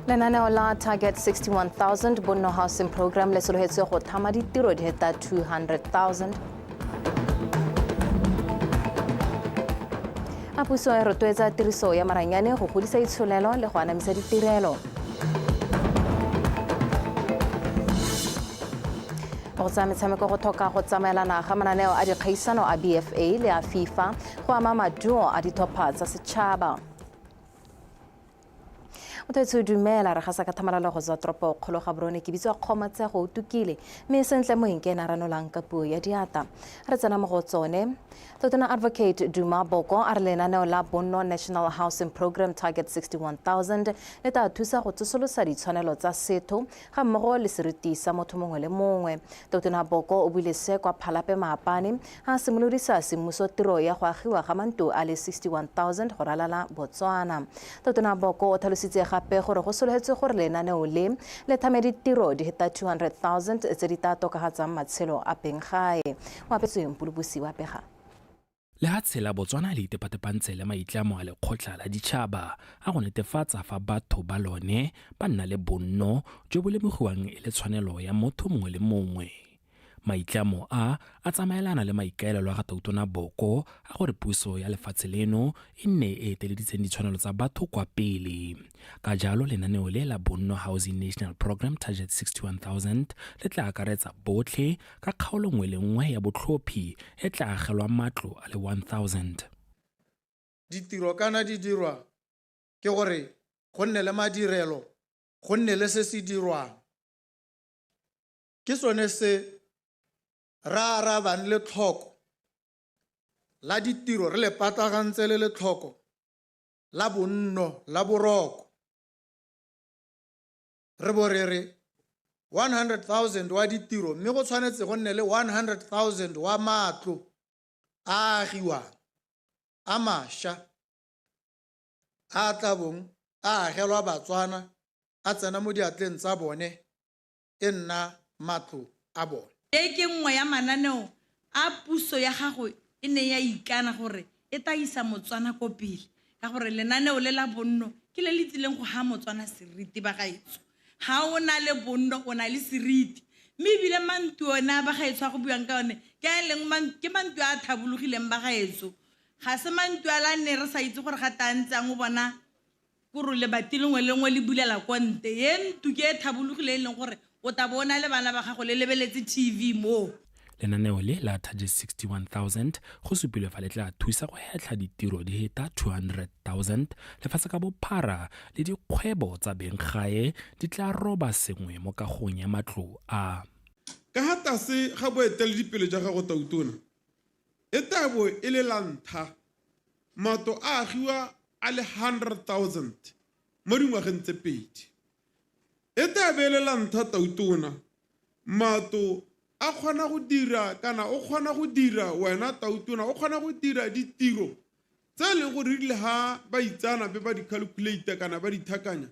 Lenaneo la Target 61,000 bonno housing program le sologetse go thama ditiro di heta 200,000. A puso e rotloetsa tiriso ya maranyane go godisa itsholelo le go anamisa ditirelo. Go tsa metshameko go tlhoka go tsamaelana ga mananeo a dikgaisano a BFA le a FIFA go ama maduo a ditlhopha tsa setšhaba. O tshwanetse dumela re gasa ka thamalalo go tswa toropo kgolo Gaborone ke bitswa Kgomatsego o tukile mme sentle mo inkeng a ranolang ka puo ya diata re tsena mo go tsone. Totona Advocate Duma Boko a re lenaneo la bonno National Housing Program Target 61,000 le tla thusa go tsosolosa ditshwanelo tsa setho ga mmogo le seriti sa motho mongwe le mongwe. Totona Boko o buile se kwa Phalape Maapane a simolodisa semmuso tiro ya go agiwa ga mantlo a le 61,000 go ralala Botswana. Totona Boko o tlhalositse gape gore go sologetse gore lenaneo le thame ditiro di heta 200,000 tse di tla tokagatsang matshelo a penggae. Mo apetsweng Polobusi wa pega. Le ha tshela Botswana le itepatepantse le maitlamo a lekgotla la ditšhaba a go netefatsa fa batho ba lone ba nna le bonno jo bo lemogiwang e le tshwanelo ya motho mongwe le mongwe. Maitlamo a tsamaelana le maikaelelo a ga Totona Boko a gore puso ya lefatshe leno e nne e eteleditseng ditshwanelo tsa batho kwa pele. Ka jalo lenaneo le la bonno Housing National Program Target 61,000 le tla akaretsa botlhe ka kgaolo nngwe le nngwe ya Batlhophi e tla agelwa matlo a le 1,000. Ditiro kana di dirwa ke gore go nne le madirelo, go nne le se se dirwang. Ke sone se ra arabang le tlhoko la ditiro re le patagantse le tlhoko la bonno la boroko re borere 100,000 wa ditiro mme go tshwanetse go nne le 100,000 wa matlo a agiwang a mašwa a tlabong a agelwa Batswana a tsena mo diatleng tsa bone e nna matlo a bone. Ke nngwe ya mananeo a puso ya gago e ne ya ikana gore e taisa Motswana ko pele ka gore lenaneo le la bonno ke le letsileng go ha Motswana seriti ba gaetso. Ha o na le bonno o na le seriti mme ebile mantu ona ba gaetso go buang ka one ke mantu a thabologileng ba gaetso ga se mantu a la ne re sa itse gore ga tantsang o bona go le batilengwe lengwe le bulela konte ye ntu ke thabologile leng gore o ta bona le bana ba gago le lebeletse TV mo. Lenaneo le la Target 61,000 go supilwe fa le tla thusa go hetla ditiro di heta 200,000 lefatshe ka bophara le dikgwebo tsa benggae di tla roba sengwe mo kagong ya matlo a. Ka hata se ga boeteledipele ja gago Totona e tabo e le lantha mato a agiwa a le 100,000 mo dingwageng tse pedi. E tabele lantha Totona mato a kgona go dira kana o kgona go dira wena Totona o kgona go dira ditiro tse le go rile ha ba itsana be ba di calculate kana ba di thakanya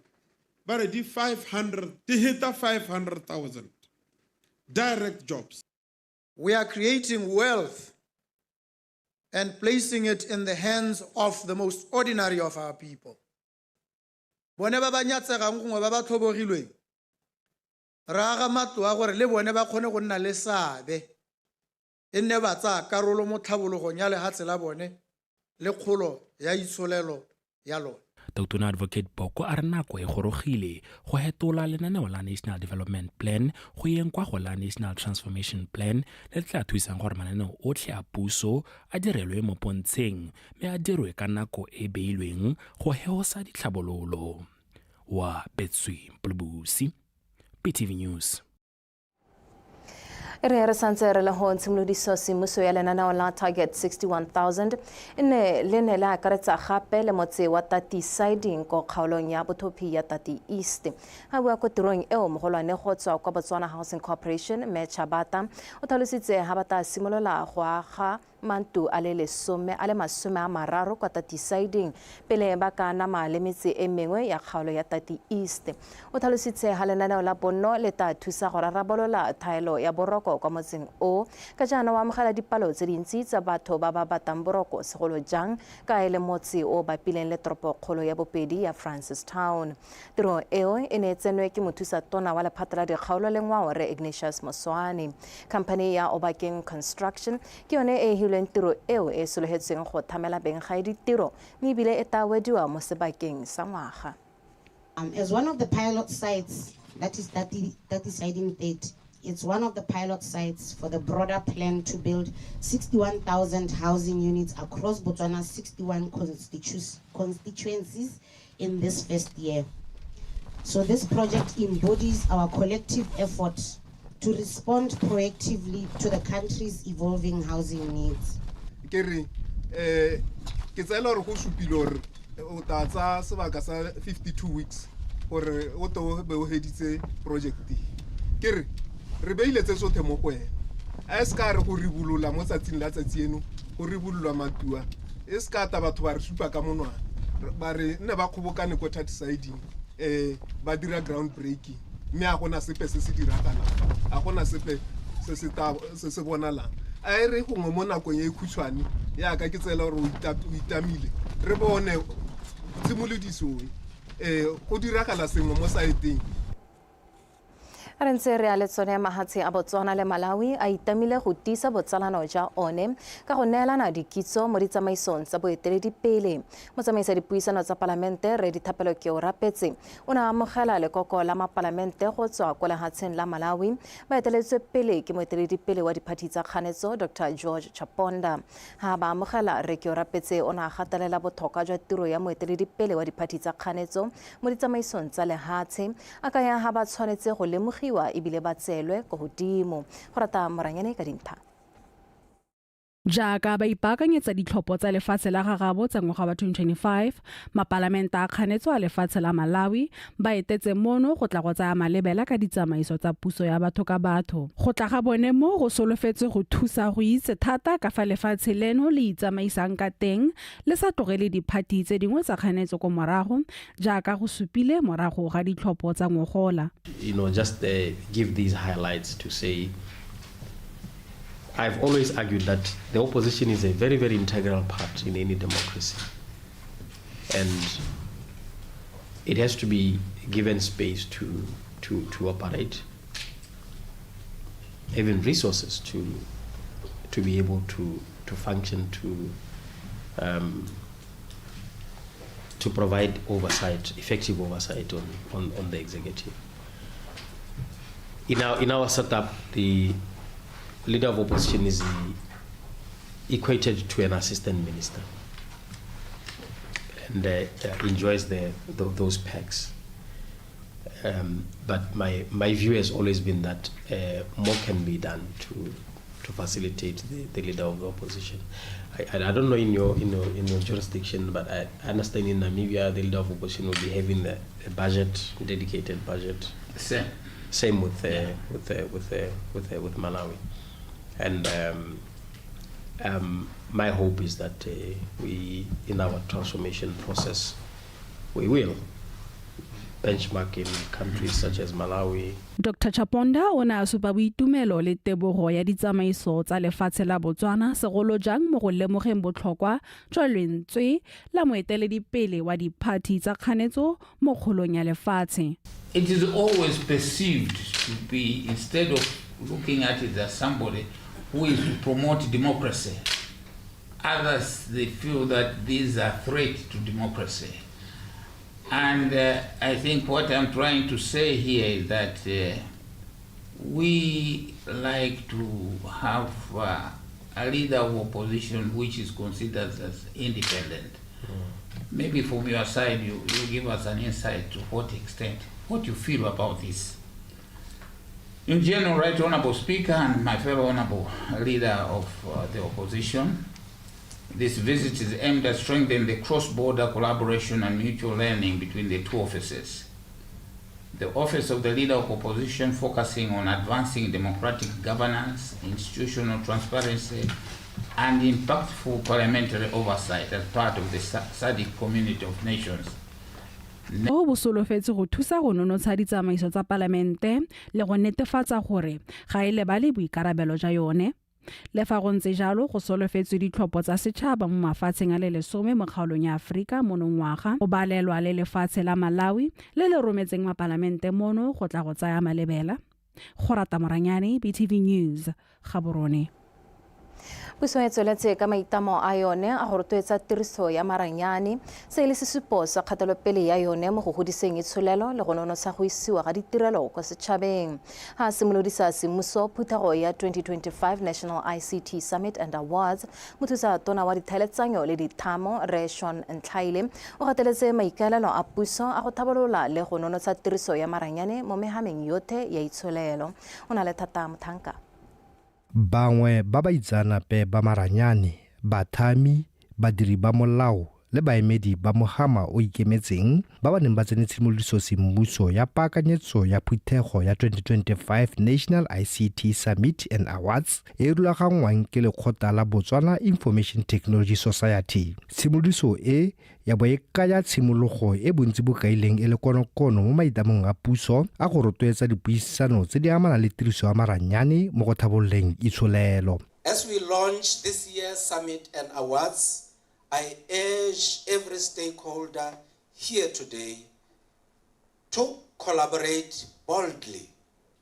ba re di 500 di heta 500,000 direct jobs. We are creating wealth and placing it in the hands of the most ordinary of our people. Bone ba banyatsegang gongwe ba ba tlhobogilweng ra ga matlo a gore le bone ba kgone go nna le seabe e nne ba tsaya karolo mo tlhabologong ya lehatshe la bone le kgolo ya itsholelo ya lone. Totona Advocate Boko a re nako e gorogile go hetola lenaneo la National Development Plan go yeng kwa go la National Transformation Plan le tla thusang gore mananeo otlhe a puso a direlwe mo pontsheng mme a dirwe ka nako e beilweng go heosa ditlhabololo. Wa Betswi Polobusi, PTV News. Re santse re le ho ntshimolodiso semmuso ya lenaneo la Target 61,000 le ne la akaretsa gape le motse wa Tati Siding ko kgaolong ya Batlhophi ya Tati East. Ha bua ko tirong eo mogolwane go tswa kwa Botswana Housing Corporation me Chabata o tlhalositse ha bata simolola go aga mantu a le masome a mararo kwa Tati Siding pele ba ka nama le metse e mengwe ya kgaolo ya Tati East. O tlhalositse ha lenaneo la bonno le tla thusa go rarabolola thaelo ya boroko kwa motseng o ka jaana wa amogela dipalo tse dintsi tsa batho ba ba batang boroko segolo jang ka ele motse o bapileng le toropokgolo ya bobedi ya Francistown. Tiro eo e ne tsenwe ke mothusa tona wa lephata la dikgaolo le ngwao re Ignatius Moswane. Company ya Obakeng Construction ke yone e hileng tiro eo e sologetsweng go thamela beng ga ditiro mme ebile e tawediwa mo sebakeng sa ngwaga. As one of the pilot sites, that is Tati Siding 30, it's one of the pilot sites for the broader plan to build 61,000 housing units across Botswana's 61 constituencies in this first year. So this project embodies our collective effort to respond proactively to the country's evolving housing needs. Ke tsela re go supile hore o tatsa sebaka sa 52 weeks gore o to be o heditse project ke re beile tse tsotlhe mo go ena a se ka re go ribolola mo tsatsing la tsatsi eno go ribololwa matua e se ka ta batho ba re supa ka monwana ba re nne ba kgobokane ko Tati Siding ba dira ground breaking mme a gona sepe se se diragalang a gona sepe se se bonalang a re go mo nakong e khutshwane ya ka ke tsela gore o itamile re bone tsimolodiso go diragala sengwe mo saeteng. Re ntse re a le tsone mahatshe a Botswana le Malawi a itamile go tiisa botsalano ja one ka go neelana dikitso mo ditsamaisong tsa boeteledipele. Motsamaisa dipuisano tsa Palamente re Dithapelo ke o rapetse o ne a amogela lekoko la mapalamente go tswa kwa lehatsheng la Malawi ba eteletswe pele ke moeteledipele wa diphathi tsa kganetso Dr. George Chaponda. Ha ba amogela re ke o rapetse o ne a gatelela botlhokwa jwa tiro ya moeteledipele wa diphathi tsa kganetso mo ditsamaisong tsa lehatshe a ka ya ha ba tshwanetse go lemogiwa ebile ba tselwe go godimo go rata moranyane ka dintlha. Jaaka ba ipaakanyetsa ditlhopho tsa lefatshe la gagabo tsa ngwaga wa 2025 mapalamenta a kganetso a lefatshe la Malawi ba etetse mono go tla go tsaya malebela ka ditsamaiso tsa puso ya batho ka batho. Go tla ga bone mo go solofetse go thusa go itse thata ka fa lefatshe leno le itsamaisang ka teng le sa tlogele diphathi tse dingwe tsa kganetso ko morago jaaka go supile morago ga ditlhopho tsa ngogola. Just give these highlights to say I've always argued that the opposition is a very, very integral part in any democracy. And it has to be given space to operate, even resources to be able to function, to provide oversight, effective oversight on the executive. In our setup, the leader of opposition is equated to an assistant minister and enjoys those perks. But my view has always been that more can be done to facilitate the leader of the opposition. I don't know in your jurisdiction, but I understand in Namibia the leader of opposition will be having a budget, dedicated budget. Same with Malawi. And my hope is that we, in our transformation process, we will benchmark in countries such as Malawi. Dr. Chaponda o ne a supa boitumelo le tebogo ya ditsamaiso tsa lefatshe la Botswana segolo jang mo go lemogeng botlhokwa jwa lentswe la moeteledipele wa diphathi tsa kganetso mo kgolong ya lefatshe. It is always perceived to be, instead of looking at it as somebody who is to promote democracy, others they feel that these are threats to democracy. And I think what I'm trying to say here is that we like to have a leader of opposition which is considered as independent. Maybe from your side you give us an insight to what extent, what you feel about this. In general, Right Honourable Speaker and my fellow Honourable Leader of the Opposition, this visit is aimed at strengthening the cross-border collaboration and mutual learning between the two offices. The Office of the Leader of Opposition focusing on advancing democratic governance, institutional transparency, and impactful parliamentary oversight as part of the SADC community of nations. O bosolofetse go thusa go nonotsha ditsamaiso tsa palamente le go netefatsa gore ga e lebale boikarabelo jwa yone. Le fa go ntse jalo go solofetse ditlhopho tsa setšhaba mo mafatsheng a le 10 mo kgaolong ya Afrika monongwaga go balelwa le lefatshe la Malawi le le rometseng mapalamente mono go tla go tsaya malebela. Go rata Moranyane, BTV News, Gaborone. Puso e tsweletse ka maitamo a yone a go rotloetsa tiriso ya maranyane se le sesupo sa kgatelopele ya yone mo go godiseng itsholelo le go nonotsha go isiwa ga ditirelo kwa setšhabeng. Ha simolodisa semmuso phuthego ya 2025 National ICT Summit and Awards, mothusa tona wa dithaeletsanyo le dithamo Reshon Ntlaile o gateletse maikaelelo a puso a go thabolola le go nonotsha tiriso ya maranyane mo mehameng yotlhe ya itsholelo. O na le Thata Mothanka. Bangwe ba baitsanape ba maranyane, bathami, badiri ba molao le baemedi ba mogama o ikemetseng ba ba neng ba tsene tshimolodiso semmuso ya paakanyetso ya phuthego ya 2025 National ICT Summit and Awards e rulagangwang ke Lekgotla la Botswana Information Technology Society. Tshimolodiso e ya bo e kaya tshimologo e bontsi bo kaileng e le konokono mo maitamong a puso a go rotloetsa dipuisano tse di amana le tiriso ya maranyane mo go thabololeng itsholelo. As we launch this year's summit and awards, I urge every stakeholder here today to collaborate boldly,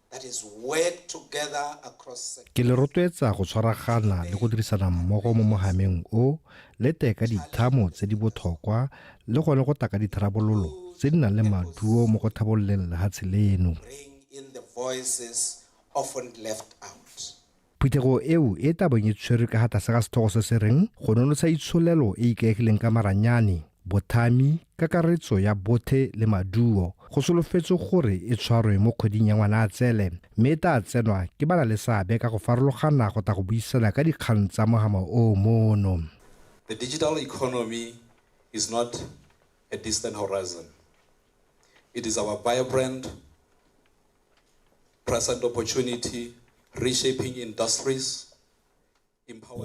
that is, work together across sectors. Ke le rotloetsa go tshwaragana le go dirisana mmogo mo mohameng o le teka dithamo tse di botlhokwa le gone go taka ditharabololo tse di nang le maduo mo go thabololeng lefatshe leno. Bring in the voices often left out. Phuthego eo e tabong e tshwere ka tlase ga sethogo se se reng go nonotsha itsholelo e ikaegileng ka maranyane, bothami, kakaretso ya bothe le maduo. Go solofetse gore e tshwarwe mo kgweding ya Ngwanatsele, mme e tla tsenwa ke bana le seabe ka go farologana go ta go buisana ka dikgang tsa mogama o mono. The digital economy is not a distant horizon. It is our vibrant present opportunity, reshaping industries,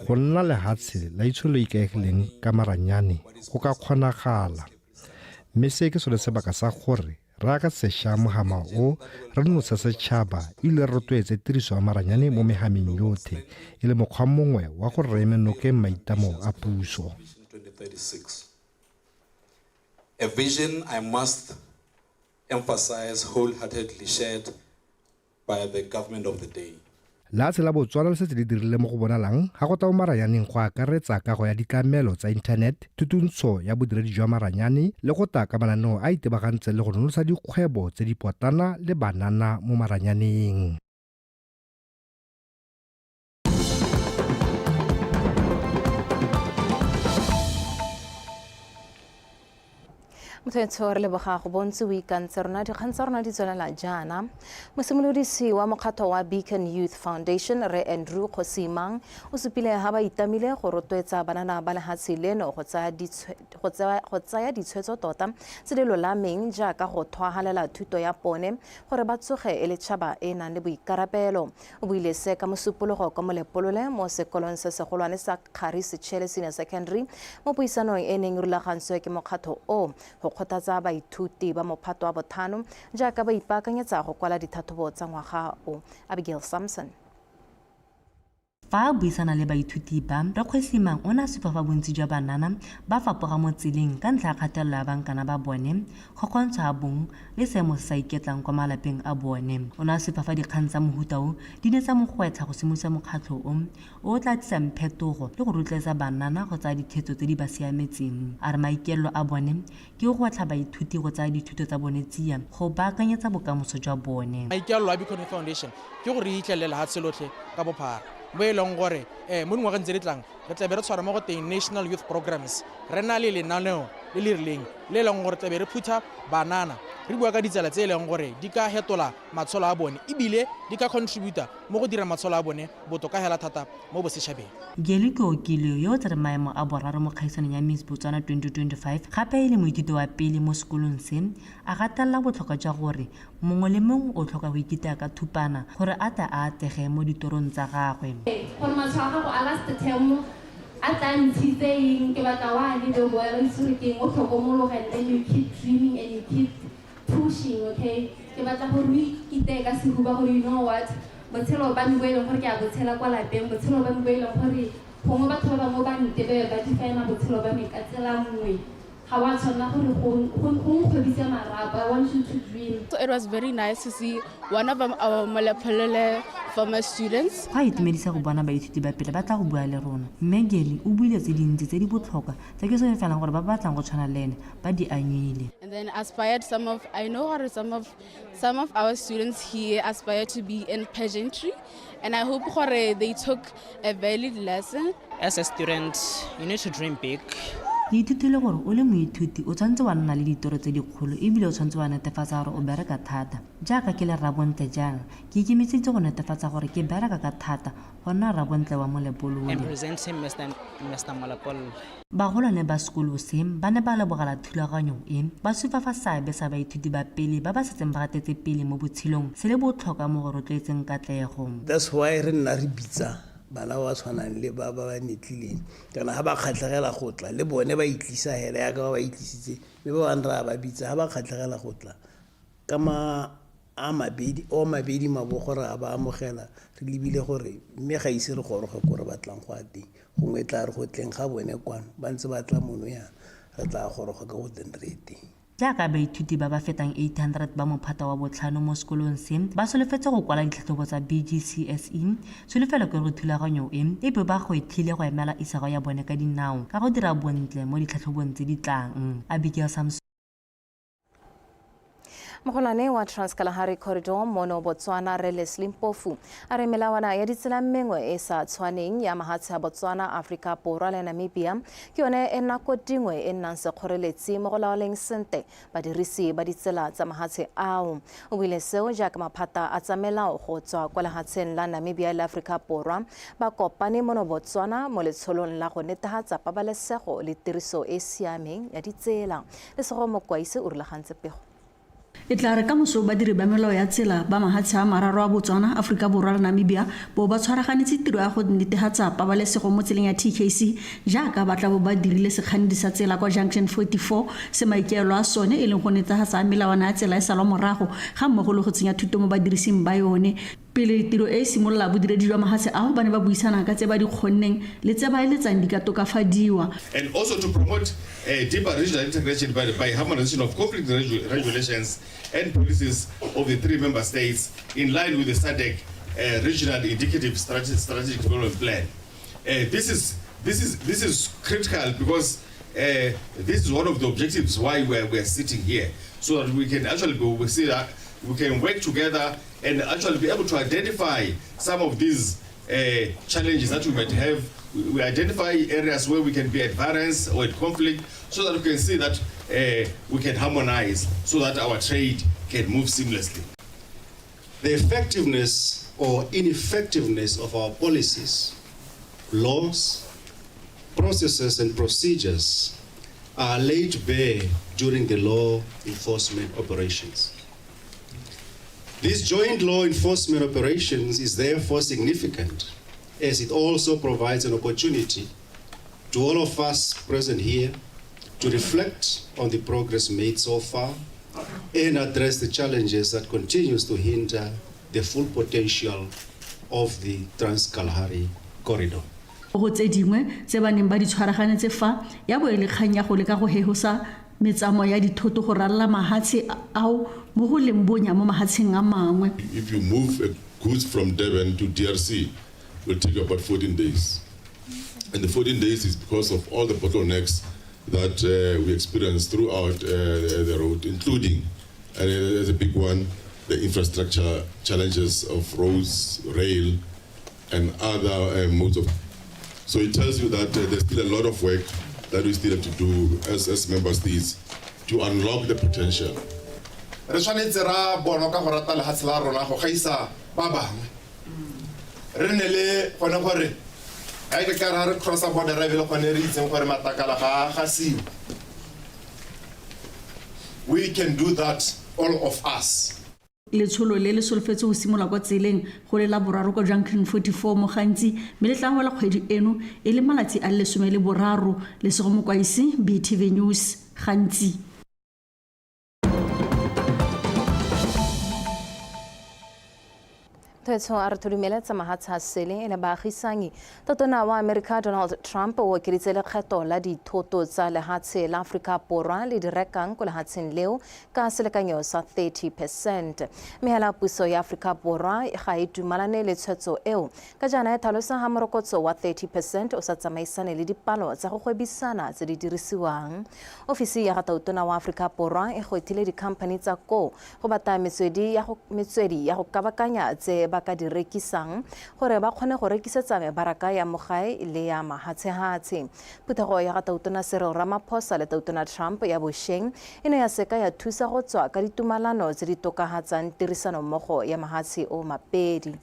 go nna lefatshe la itsholo ikaegileng ka maranyane go ka kgonagala, mme se ke sone sebaka sa gore re ka sešwa mogama o re nonotsha setšhaba ile re rotloetse tiriso ya maranyane mo mehameng yotlhe e le mokgwa mongwe wa gore re eme nokeng maitamo a puso. A vision I must emphasize wholeheartedly shared by the government of the day. Lefatshe la Botswana le setse le dirile mo go bonalang ga go tla mo maranyaneng go akaretsa kago ya ditlamelo tsa internet, tutuntsho ya bodiredi jwa maranyane le go ta ka mananeo a itebagantse le go nonotsha dikgwebo tse di potlana le banana mo maranyaneng. Motho re leboga go bontse o ikantse rona dikgang tsa rona di tswelela jaana. Mosimolodisi wa mokgatlho wa Beacon Youth Foundation Re Andrew Khosimang o supile ha ba itamile go rotloetsa banana ba lefatshe leno go tsaya ditshwetso tota tse di lolameng jaaka go thwagalela thuto ya pone gore ba tsoge e le tšhaba e nang le boikarabelo. O buile se ka mosupologo kwa Molepolole mo sekolong se segolwane sa Kalahari Senior Secondary mo puisanong e neng rulagantswe ke mokgatlho o kgothatsa baithuti ba mophato wa botlhano jaaka ba ipaakanyetsa go kwala dithathobo tsa ngwaga o. Abigail Samson. Fa buisana le baithuti ba Khosimang o na supa fa bontsi jwa banana ba fapoga mo tseleng ka ntlha ya kgatelelo ya bankana ba bone go kgontsha bong le seemo se sa iketlang kwa malapeng a bone. O na supa fa dikgang tsa mohuta o di ne tsa mogwetlha go simolosa mokgatlho o tla tlisang phetogo le go rotloetsa banana go tsaya dithetso tse di ba siametseng. A re maikaelelo a bone ke go gwetlha baithuti go tsaya dithuto tsa bone tsia go baakanyetsa bokamoso jwa bone. Maikaelelo a Beacon Foundation ke gore re itlhelele lefatshe lotlhe ka bophara mo e leng gore mo dingwageng tse di tlang re tla be re tshwara mo go teng National Youth Programs re na le lenaneo le le rileng le leng gore tla be re phutha banana re bua ka ditsela tse e leng gore di ka hetola matsholo a bone ebile di ka contributa mo go dira matsholo a bone botoka hela thata mo bosetšhabeng. Geliko Okilio yo tsere maemo a boraro mo kgaisanong ya Miss Botswana 2025 gape e le moithuti wa pele mo sekolong se a gatelela botlhokwa jwa gore mongwe le mongwe o tlhoka go ikita ka thupana gore a tla a atege mo ditorong tsa gagwe. Gore matshwao a gago a last term at I'm saying, the well is looking, and then you keep dreaming and you keep pushing, okay? You know what? But tell Ban Way of Horia, but tell Aquala, but tell Ban Way of Hori, Pomobatoba Moban, the bear, but if I'm able to tell Obamic at Telamwe. I want you to dream. So it was very nice to see one of our Malapalele former students. Ga itumedisa go bona baithuti ba pele ba tla go bua le rona. Megeli o buile tse dintsi tse di botlhokwa tse ke se felang gore ba batlang go tshwana le ene ba di anyile. And then aspired some of our students here aspire to be in pageantry, and I hope they took a valid lesson. As a student, you need to dream big. Ke ithutile gore o le moithuti o tshwanetse wa nna le ditoro tse dikgolo ebile o tshwanetse wa netefatsa gore o bereka thata. Jaaka ke le rabontle jaana ke ikemisitse go netefatsa gore ke bereka ka thata go nna rabontle wa mo lebolong. And present him Mr. Malapol. Bagolwane ba sekolo se ba ne ba lebogela thulaganyo e ba sufafa seabe sa baithuti ba pele ba ba setseng ba gatetse pele mo botshelong se le botlhokwa mo go rotloetseng katlego. That's why re nna re bitsa bana wa tshwanang le ba netlileng kana ha ba khatlegela gotla le bone ba itlisa hela ya ka ba itlisitse be ba bandra ba bitsa ha ba khatlegela gotla kama a mabedi mabogora ba amogela re libile gore mme ga ise re goroge gore batlang go ateng gongwe tla re go tleng ga bone kwano ba ntse ba tla mono ya re tla goroga ka go denrete. Jaaka baithuti ba ba fetang 800 ba mophata wa botlhano mo sekolong se ba solofetse go kwala ditlhatlhobo tsa BGCSE solofelo ke go thulaganyo e be ba go itlhile go emela isago ya bone ka dinao ka go dira bontle mo ditlhatlhobong tse di tlang. Abigail Samson Mogolane wa Kalahari corridor mono Botswana re Leslie Mpofu a re melawana ya ditsela mengwe e sa tshwaneng ya mahatshe a Botswana, Africa Borwa le Namibia ke yone e nako dingwe e nnang sekgoreletsi mo go laoleng sente badirisi ba ditsela tsa mahatshe ao. O buile seo jaaka maphata a tsa melao go tswa kwa lehatsheng la Namibia le Africa Borwa ba kopane mono Botswana mo letsholong la go netefatsa pabalesego le tiriso e siameng ya ditsela. Le sego mo kwaise o rulagantse pego. E tla re ka moso badiri ba melao ya tsela ba mahatshe a mararo a Botswana, Africa Borwa le Namibia bo ba tshwaraganetse tiro ya go netefatsa pabalesego mo tseleng ya TKC jaaka ba tla bo ba dirile sekgandi sa tsela kwa junction 44 se maikaelo a sone e leng go netefatsa melawana ya tsela e salwa morago ga mmogo le go tsenya thuto mo badirising ba yone. Pele tiro e simolola bodiredi jwa mahatshe ao ba ne ba buisana ka tse ba di kgonneng le tse ba eletsang di ka tokafadiwa. And also to promote deeper regional integration by harmonization of conflict regulations and policies of the 3 member states in line with the SADC regional indicative strategic development plan. This is critical because this is one of the objectives why we are sitting here, so that we can actually see that we can work together and actually be able to identify some of these challenges that we might have. We identify areas where we can be at variance or at conflict so that we can see that we can harmonize so that our trade can move seamlessly. The effectiveness or ineffectiveness of our policies, laws, processes and procedures are laid bare during the law enforcement operations. This joint law enforcement operations is therefore significant, as it also provides an opportunity to all of us present here to reflect on the progress made so far and address the challenges that continues to hinder the full potential of the Trans-Kalahari corridor. Go tse dingwe tse ba neng ba di tshwaraganetse fa ya bo ile kganya go leka go hehosa metsamo ya dithoto go ralla mahatshe ao mo go leng bonya mo mahatsheng a mangwe. If you move goods from Durban to DRC, it will take about 14 days. And the 14 days is because of all the bottlenecks that we experience throughout the road, including, and there's a big one, the infrastructure challenges of roads, rail, and other modes of. So it tells you that there's still a lot of work that we still have to do as member states to unlock the potential. Re tshwanetse ra bona ka go rata lehatshe la rona go gaisa ba bangwe. Re ne le gone gore a ile ka re cross border re le gone re itseng gore matakala ga siwe. We can do that, all of us. letsholo le le solofetse go simola kwa tseleng go le la boraro kwa junction 44 mo gantsi mme le tla ngwala kgwedi eno e le malatsi a 13 le sego mokwaisi BTV News gantsi. Tetso a re thudumeletsa mahatsha a sele e le baagisanyi totona wa America Donald Trump o okeditse lekgetho la dithoto tsa lehatshe la Afrika Borwa le direkang ko lehatsheng leo ka selekanyo sa 30%. Mehela puso ya Afrika Borwa ga e dumalane le tshwetso eo ka jana e tlhalosa ha morokotso wa 30% o sa tsamaisane le dipalo tsa go gwebisana tse di dirisiwang. Ofisi ya totona wa Afrika Borwa e gothile dikhamphani tsa go bata metswedi ya go kabakanya tse ba ka di rekisang gore ba kgone go rekisetsa mebaraka ya mogae le ya mahatshehatse. Puthego ya totona Cyril Ramaphosa le totona Trump ya bosheng e ne ya seka ya thusa go tswa ka ditumalano tse di tokahatsang tirisano mmogo ya mahatshe o mapedi.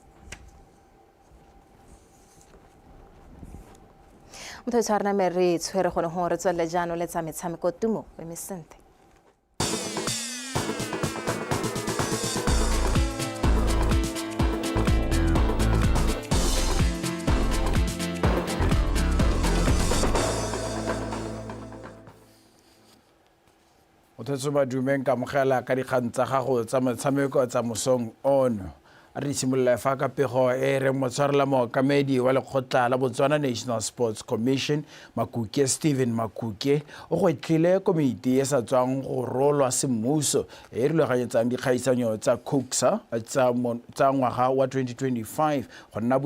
Motho tsharna mere tshwere go go re tswele jano le tsa metshameko tumo we mesente. Motho ba dumeng ka mogela ka dikgang tsa gago tsa metshameko tsa mosong ono a re simolola fa ka pego e re motshwarela mookamedi wa lekgotla la Botswana National Sports Commission Makuke Stephen Makuke o go tlile komiti e sa tswang go rolwa semmuso e rulaganyetsang dikgaisanyo tsa CUCSA tsa ngwaga wa 2025 go nna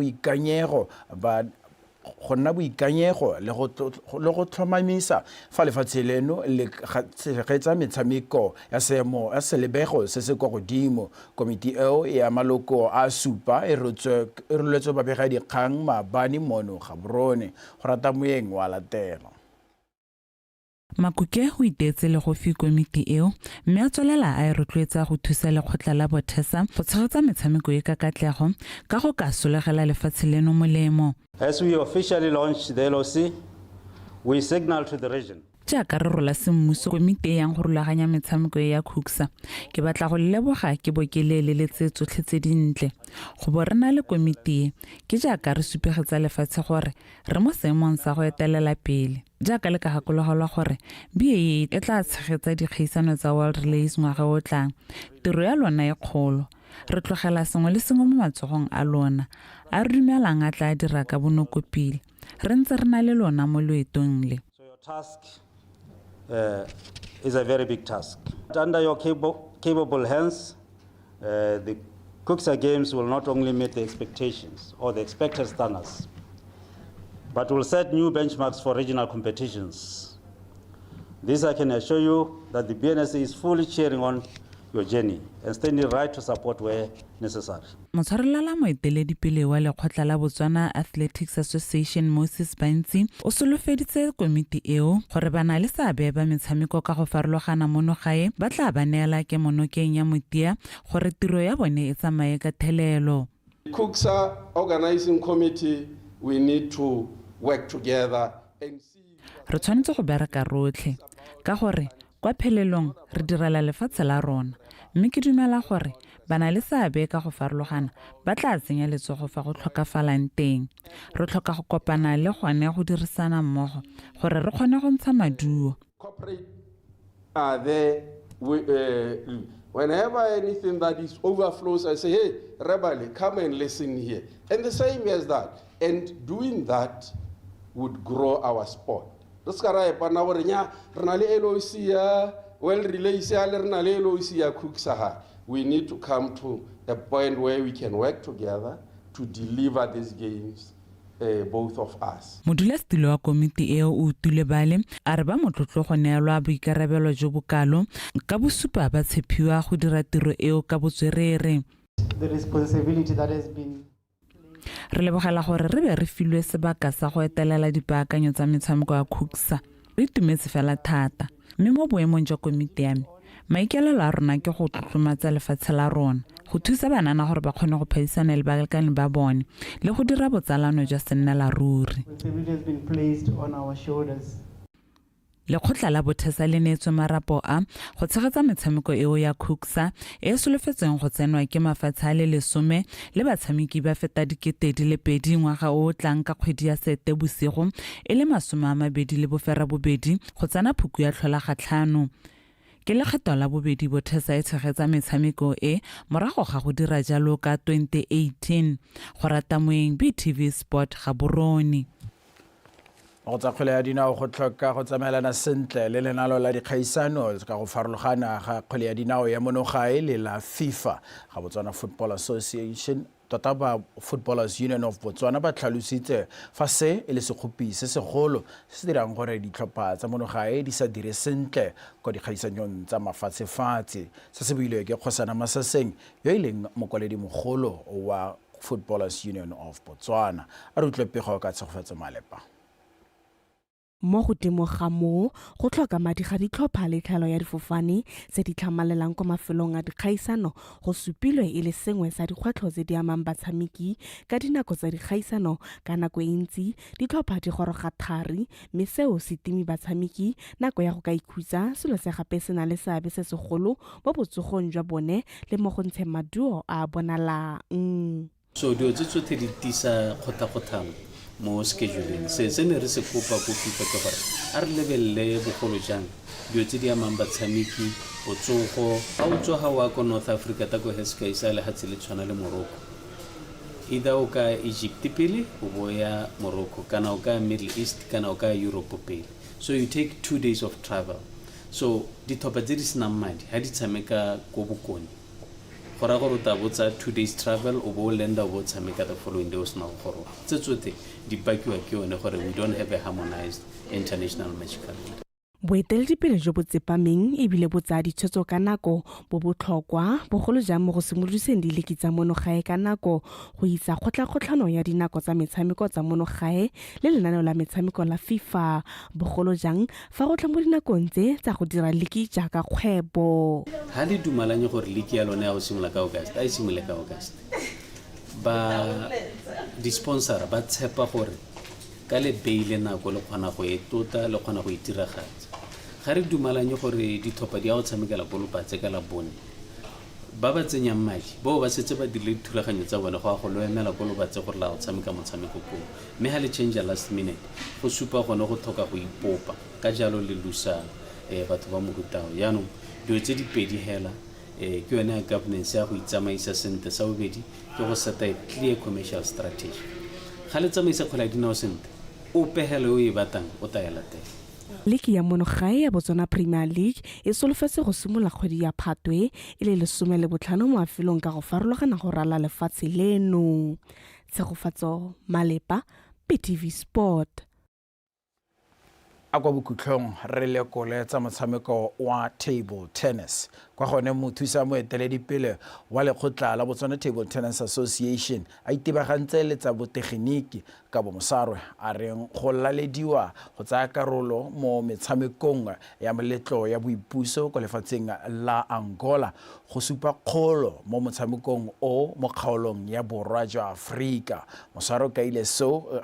boikanyego le go tlhomamisa fa lefatshe leno le tshegetsa metshameko ya seemo ya selebego se se kwa godimo. Komiti eo ya maloko a supa e roletswe babegadikgang maabane mono Gaborone go rata moeng wa latela. Makuke go itetse le go fi komiti eo mme a tswelela a e rotloetsa go thusa lekgotla la bothesa go tshegetsa metshameko e ka katlego ka go ka solegela lefatshe leno molemo. As we officially launch the LOC, we signal to the region. Jaaka re rola semmuso komiti yang go rulaganya metshameko ya CUCSA ke batla go leboga ke bokelele le tse tsotlhe tse dintle go bo rena le komiti ke jaaka re supegetsa lefatshe gore re mo seemong sa go etelela pele jaaka le ka gakologelwa gore BAA e tla tshegetsa dikgaisano tsa World Relays ngwaga o tlang. Tiro ya lona e kgolo re tlogela sengwe le sengwe mo matsogong a lona a re dumelang a tla dira ka bonokopile re ntse re na le lona mo loetong le. Is a very big task. Under your capable hands, the CUCSA Games will not only meet the expectations or the expected standards, but will set new benchmarks for regional competitions. This I can assure you that the BNSA is fully cheering on your journey and standing right to support where necessary. Motshwarelala moeteledipele wa lekgotla la Botswana Athletics Association Moses Bantsi o solofeditse komiti eo gore bana le seabe ba metshameko ka go farologana mono gae ba tla ba neela ke monokeng ya motia gore tiro ya bone e tsamaye ka thelelo. CUCSA organizing committee, we need to work together and see. Re tshwanetse go bereka rotlhe ka gore kwa phelelong re direla lefatshe la rona mme ke dumela gore bana le seabe ka go farologana ba tla tsenya letsogo fa go tlhokafalang teng. Re tlhoka go kopana le gone go dirisana mmogo gore re kgone go ntsha maduo. Whenever anything that is overflows, I say, hey, Rebali, come and listen here. And the same as that. And doing that would grow our sport. We need to come to a point where we can work together to deliver these games, both of us. Modulasetilo wa komiti eo o tule bale a re ba motlotlo go neelwa boikarabelo jo bokalo ka bosupa ba tshepiwa go dira tiro eo ka botswerere. The responsibility that has been re lebogela gore re be re filwe sebaka sa go etelela dipaakanyo tsa metshameko ya CUCSA re itumetse fela thata mme mo boemong jwa komiti ya me maikelelo a rona ke go tlotlomatsa lefatshe la rona go thusa banana gore ba kgone go phedisana le balekane ba bone le go dira botsalano jwa senna la ruri. lekgotla la bothesa le neetswe marapo a go tshegetsa metshameko eo ya CUCSA e solofetsweng go tsenwa ke mafatshe a le 10 le batshameki ba feta 2,000 ngwaga o tlang ka kgwedi ya Sete bosigo e le 22 go tsena Phukwi ya tlholagatlhano. Ke lekgetho la bobedi bothesa e tshegetsa metshameko e morago ga go dira jalo ka 2018 go rata moeng BTV Sport ga borone. Go tsa kgwele ya dinao go tlhoka go tsamaelana sentle le lenalo la dikgaisano ka go farologana ga kgwele ya dinao ya monogae le la FIFA. Ga Botswana Football Association tota ba Footballers Union of Botswana ba tlhalositse fa se e le sekgopi se segolo se se dirang gore ditlhopha tsa monogae di sa dire sentle go dikgaisanong tsa mafatshefatshe. Se se builwe ke Kgosana Masaseng yo e leng mokwaledi mogolo wa Footballers Union of Botswana. A re utlwe pego ka tshegofatso malepa. Mo godimo ga moo go tlhoka madi ga ditlhopha le tlhaelo ya difofane tse di tlhamalelang kwa mafelong a dikgaisano go supilwe e le sengwe sa dikgwetlho tse di amang batshameki ka dinako tsa dikgaisano. Ka nako e ntsi ditlhopha di goroga thari mme seo se timi batshameki nako ya go ka ikhutsa, selo se gape se na le seabe se segolo mo botsogong jwa bone le mo go ntsheng maduo a bonalang. So dio tse tsotlhe di tisa kgothakgothano mo scheduling se ne re se kopa go FIFA ke gore a re lebelle bogolo jang dio tse di amang batshameki botsogo a o tsoga wa ko North Africa ta go heska isa le hatse le tshwana le Morocco either o ka Egypt pele o boya Morocco kana o ka Middle East kana o ka Europe pele, so you take 2 days of travel. So dithopa tse di senang madi ha di tshameka go bokone gora go rota botsa 2 days travel o bo lenda o bo tshameka the following day o sna go goro tse tsote di bakiwa ke yone gore we don't have a harmonized international match calendar. Boeteledipele jo bo tsepameng ebile bo tsaya ditshwetso ka nako bo botlhokwa bogolo jang mo go simoloseng di leki tsa monogae ka nako go isa kgotlakgotlhano ya dinako tsa metshameko tsa monogae le lenaneo la metshameko la FIFA bogolo jang fa go tla mo dinakong tse tsa go dira leki jaaka kgwebo. Ha le dumalanye gore leki ya lone ya go simolola ka August a e simole ka August ba di-sponsor ba tshepa gore ka le beile nako le kgona go e tota le kgona go itiragatsa. Ga re dumalanye gore dithopa di a go tshamekela bolopatse ka la bone ba ba tsenyang madi bo ba setse ba dirile dithulaganyo tsa bone go a go lo emela bolopatse gore la go tshameka motshameko ko mme ha le change last minute go supa gone go tlhoka go ipopa ka jalo le lusa batho ba mogutao yaanong dilo tse di pedi hela ke yone ya governance ya go itsamaisa sentle. Sa bobedi ke go seta a clear commercial strategy. Ga le tsamaisa kgwele ya dinao sentle o pehele o e batang o taela teng. Leki ya monogae ya Botswana Premier League e solofetse go simola kgwedi ya Phatwe e le 15 mo mafelong ka go farologana go rala lefatshe leno. Tshegofatso malepa BTV Sport. A kwa bokhutlhong re lekole tsa motshameko wa table tennis kwa gone mothusa moeteledipele wa lekgotla la Botswana Table Tennis Association a itebagantse le tsa botegeniki ka bo Mosarwe a reng go lalediwa go tsaya karolo mo metshamekong ya moletlo ya boipuso kwa lefatsheng la Angola go supa kgolo mo motshamekong o mo kgaolong ya borwa jwa Afrika. Mosarwe ka ile so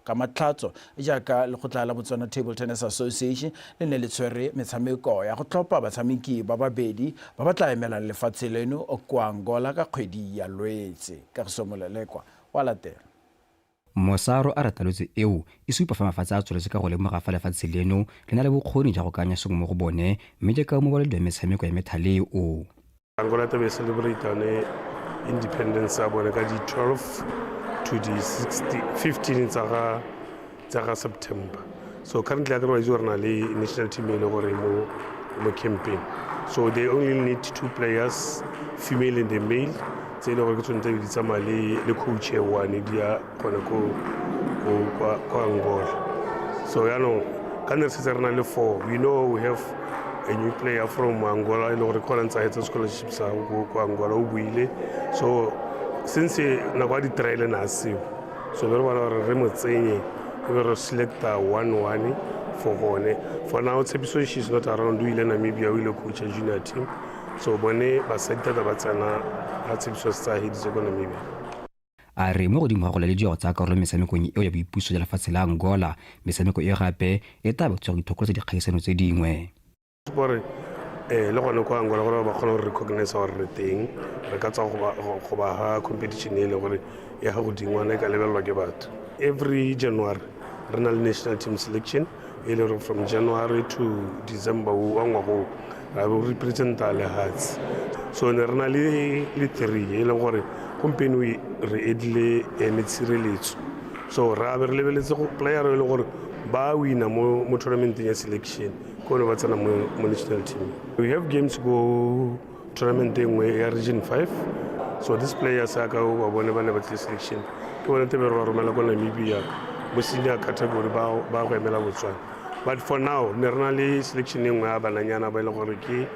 ka matlatso jaaka lekgotla la Botswana Table Tennis Association le ne le tshwere metshameko ya go tlhopha batshameki ba babedi ba ba tla emelang lefatshe leno kwa Angola ka kgwedi ya Lwetse. Ka go somolelekwa wa latela Mosaro a ratalotse eo e supa fa mafatshe a tsholetse ka go lemoga fa lefatshe leno le na le bokgoni ja go kanya sengwe mo go bone mme je ka mo boledi metshameko ya methale o Angola ta be celebrate independence ya bone ka di 12 to the 15 tsa September. So currently otherwise we're na le national team le gore mo campaign. So they only need 2 players, female and the male. Tse le gore ke tsone tse di tsama le coach one dia kona ko Angola. So ka ne se rena le 4. We know we have a new player from Angola le gore kona ntsa etsa scholarship sa ko Angola o buile. So since na kwa di trial na seo so re bona re motsenye re select 1-1 for gone for now. Tsepiso she's not around o ile Namibia o ile coach junior team so bone ba selected ba tsana a Tsepiso sa hidi se ko Namibia. a re mo godimo ga go laledi go tsaya karolo metshamekong eo ya boipuso ya lefatshe la Angola metshameko e gape e tla ba tswa go ithokolosa dikgaisano tse dingwe gore le gone kwa Angola gore ba kgone go recognize gore re teng re ka tswa go ba ha competition e le gore ya ga godingwana e ka lebelelwa ke batho every January re na le national team selection e le from January to December wa ngwago ra bo representa lehatsi so ne re na le 3 e leng gore gompieno re edile metshireletso so ra be re lebeletse go player e leng gore ba wina mo tournamenteng ya selection ko ne ba tsena mo national team. We have games go tournament engwe ya region 5 so these players are go bone ba ne ba tle selection ke bona tebe re romela ko Namibia mo senior category ba go emela Botswana but for now ne rena le selection engwe ya bananyana ba ile gore ke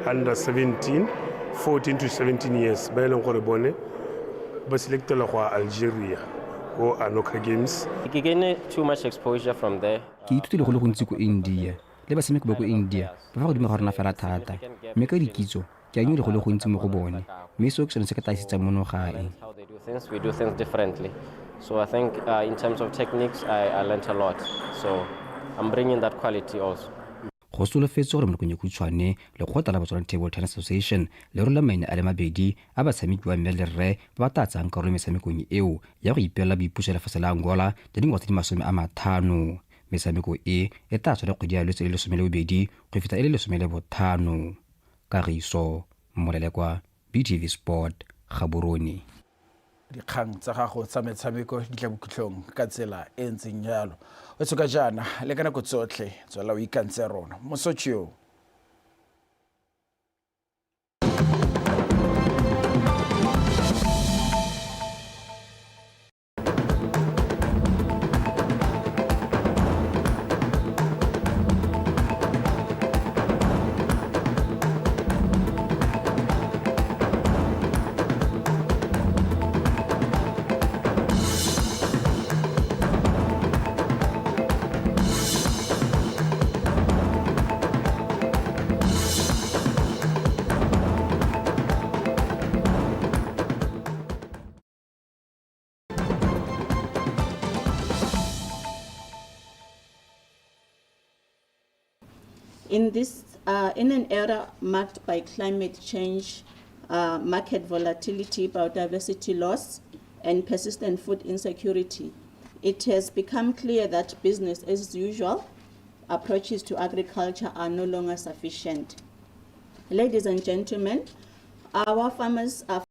under 17 14 to 17 years ba ile gore bone ba selectela go Algeria go Anoka games. Ke gain too much exposure from there. Ke ithutile go le gontsi ko India le basemeki ba ko India ba fa godimo ga rona fela thata mme ka dikitso ke a nyole go le gontsi mo go bone mme seo ke sone se ka taisitsa mono gae We do things differently. So I think in terms of techniques, I learned a lot. So I'm bringing that quality also. go solofetse gore mo nakong e khutshwane lekgotla la Botswana Table Tennis Association le rola maina a le mabedi a batshameki ba mme le rre ba ba tatsang karolo metshamekong eo ya go ipeela boipuso ya lefatshe la Angola le dingwaga tse di 50 metshameko e tla tswa le kgwedi ya Lwetse le 12 go feta e le 15 Kagiso Molelekwa BTV Sport Gaborone dikgang tsa gago tsa metshameko di tla bokhutlong ka tsela e ntseng jalo o tsoka jana le kana go tsotlhe tswela o ikantse rona mosotšio In an era marked by climate change, market volatility, biodiversity loss, and persistent food insecurity, it has become clear that business as usual approaches to agriculture are no longer sufficient. Ladies and gentlemen, our farmers are